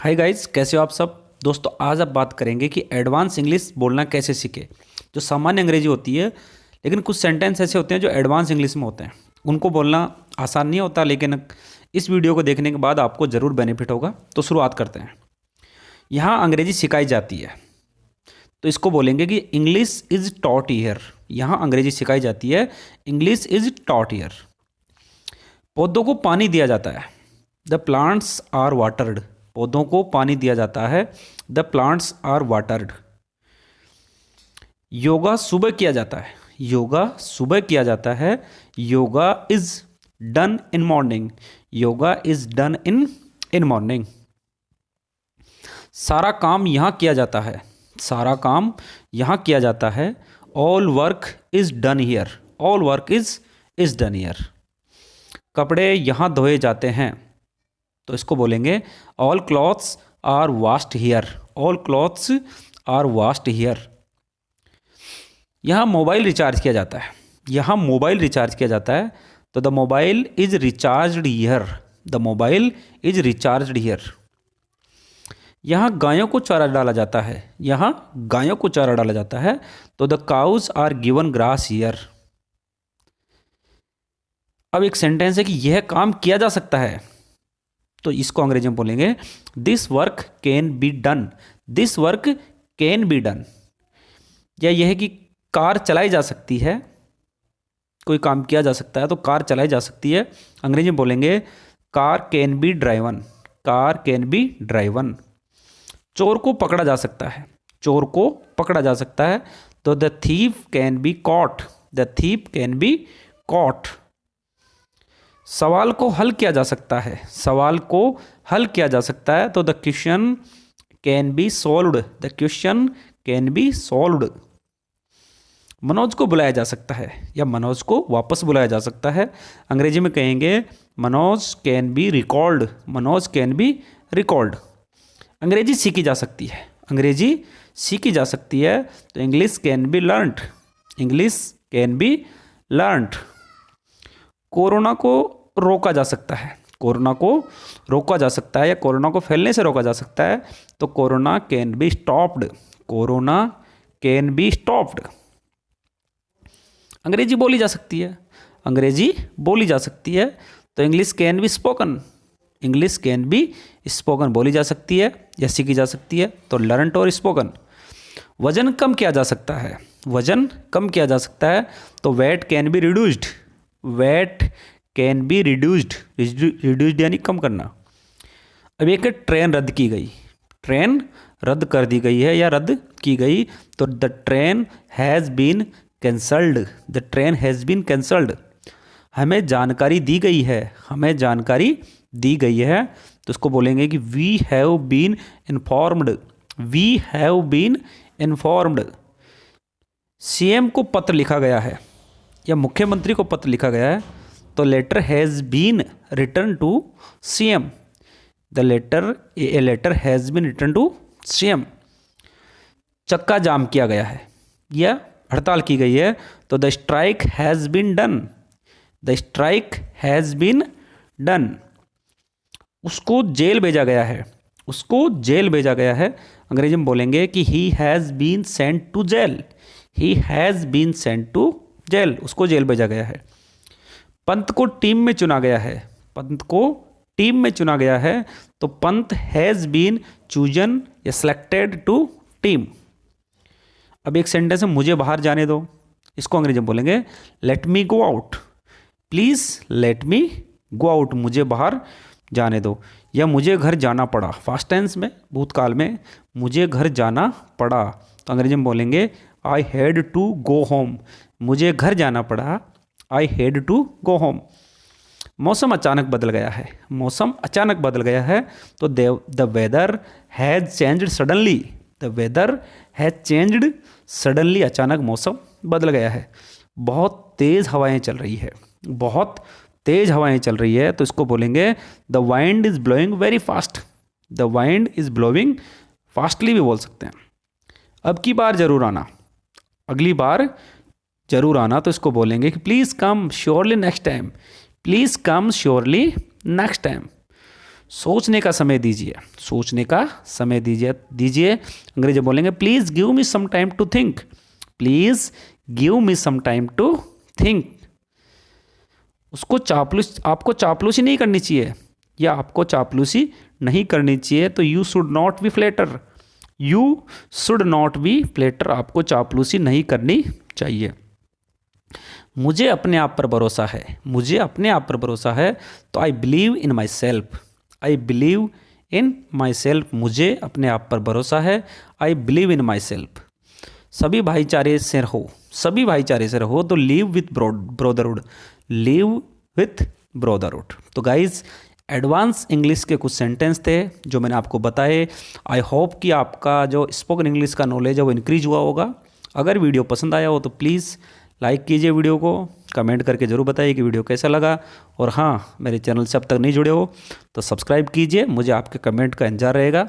Hi guys, कैसे हो आप सब दोस्तों। आज आप बात करेंगे कि एडवांस इंग्लिश बोलना कैसे सीखे। जो सामान्य अंग्रेजी होती है, लेकिन कुछ सेंटेंस ऐसे होते हैं जो एडवांस इंग्लिश में होते हैं, उनको बोलना आसान नहीं होता। लेकिन इस वीडियो को देखने के बाद आपको ज़रूर बेनिफिट होगा। तो शुरुआत करते हैं। यहाँ अंग्रेजी सिखाई जाती है, तो इसको बोलेंगे कि इंग्लिश इज़ टॉट ईयर। यहाँ अंग्रेजी सिखाई जाती है, इंग्लिश इज़ टॉट ईयर। पौधों को पानी दिया जाता है, द प्लांट्स आर वाटर्ड। पौधों को पानी दिया जाता है, the plants are watered. Yoga सुबह किया जाता है, योगा सुबह किया जाता है, yoga is done in morning. Yoga is done in morning. सारा काम यहाँ किया जाता है, सारा काम यहाँ किया जाता है, all work is done here. All work is done here. कपड़े यहाँ धोए जाते हैं, तो इसको बोलेंगे all clothes are washed here. All clothes are washed here. यहाँ मोबाइल रिचार्ज किया जाता है, यहाँ मोबाइल रिचार्ज किया जाता है, तो the mobile is recharged here. The mobile is recharged here. यहाँ गायों को चारा डाला जाता है, यहाँ गायों को चारा डाला जाता है, तो the cows are given grass here. अब एक सेंटेंस है कि यह काम किया जा सकता है, तो इसको अंग्रेजी में बोलेंगे this work can be done. This work can be done. या यह है कि कार चलाई जा सकती है, कोई काम किया जा सकता है तो कार चलाई जा सकती है, अंग्रेजी में बोलेंगे car can be driven. Car can be driven. चोर को पकड़ा जा सकता है, चोर को पकड़ा जा सकता है, तो the thief can be caught. The thief can be caught. सवाल को हल किया जा सकता है, सवाल को हल किया जा सकता है, तो the question can be solved. The question can be solved. Manoj को बुलाया जा सकता है, या मनोज को वापस बुलाया जा सकता है, अंग्रेजी में कहेंगे Manoj can be recalled. Manoj can be recalled. अंग्रेजी सीखी जा सकती है, अंग्रेजी सीखी जा सकती है, तो English can be learned. English can be learned. Corona को रोका जा सकता है, कोरोना को रोका जा सकता है, या कोरोना को फैलने से रोका जा सकता है, तो corona can be stopped. Corona can be stopped. अंग्रेजी बोली जा सकती है, अंग्रेजी बोली जा सकती है, तो English can be spoken. English can be spoken बोली जा सकती है या सीखी जा सकती है, तो लर्नड और स्पोकन। वजन कम किया जा सकता है, वजन कम किया जा सकता है, तो weight can be reduced. Weight can be reduced. Reduced यानी कम करना। अब एक ट्रेन रद्द की गई, ट्रेन रद्द कर दी गई है या रद्द की गई, तो the train has been cancelled. The train has been cancelled. हमें जानकारी दी गई है, हमें जानकारी दी गई है, तो उसको बोलेंगे कि we have been informed. We have been informed. CM को पत्र लिखा गया है, या मुख्यमंत्री को पत्र लिखा गया है, तो letter has been return to CM. The letter a letter has been return to CM. चक्का जाम किया गया है या हड़ताल की गई है, तो the strike has been done. The strike has been done. उसको जेल भेजा गया है, उसको जेल भेजा गया है, अंग्रेजी में बोलेंगे कि he has been sent to jail. He has been sent to jail. उसको जेल भेजा गया है। पंत को टीम में चुना गया है, पंत को टीम में चुना गया है, तो पंत हैज़ बीन चूजन या सेलेक्टेड टू टीम। अब एक सेंटेंस है मुझे बाहर जाने दो, इसको अंग्रेजी में बोलेंगे let me go out. Please let me go out. मुझे बाहर जाने दो। या मुझे घर जाना पड़ा, फास्ट टेंस में, भूतकाल में, मुझे घर जाना पड़ा, तो अंग्रेजी में बोलेंगे I had to go home. मुझे घर जाना पड़ा, I had to go home. मौसम अचानक बदल गया है, मौसम अचानक बदल गया है, तो the weather has changed suddenly. The weather has changed suddenly. अचानक मौसम बदल गया है। बहुत तेज़ हवाएं चल रही है, बहुत तेज़ हवाएं चल रही है, तो इसको बोलेंगे the wind is blowing very fast. The wind is blowing fastly भी बोल सकते हैं। अब की बार जरूर आना, अगली बार जरूर आना, तो इसको बोलेंगे कि please come surely next time. Please come surely next time. सोचने का समय दीजिए, सोचने का समय दीजिए। अंग्रेजी बोलेंगे please give me some time to think, please give me some time to think. उसको आपको चापलूसी नहीं करनी चाहिए, या आपको चापलूसी नहीं करनी चाहिए। तो you should not be flatter, you should not be flatter, आपको चापलूसी नहीं करनी चाहिए। मुझे अपने आप पर भरोसा है, मुझे अपने आप पर भरोसा है, तो I believe in my self, I believe in my self, मुझे अपने आप पर भरोसा है, I believe in my self. सभी भाईचारे से रहो, सभी भाईचारे से रहो, तो लिव विथ ब्रोदरहुड, लिव विथ ब्रोदरहुड। तो गाइज एडवांस इंग्लिश के कुछ सेंटेंस थे जो मैंने आपको बताए। आई होप कि आपका जो स्पोकन इंग्लिश का नॉलेज है वो इंक्रीज हुआ होगा। अगर वीडियो पसंद आया हो तो प्लीज़ लाइक कीजिए वीडियो को, कमेंट करके ज़रूर बताइए कि वीडियो कैसा लगा। और हाँ, मेरे चैनल से अब तक नहीं जुड़े हो तो सब्सक्राइब कीजिए, मुझे आपके कमेंट का इंतजार रहेगा।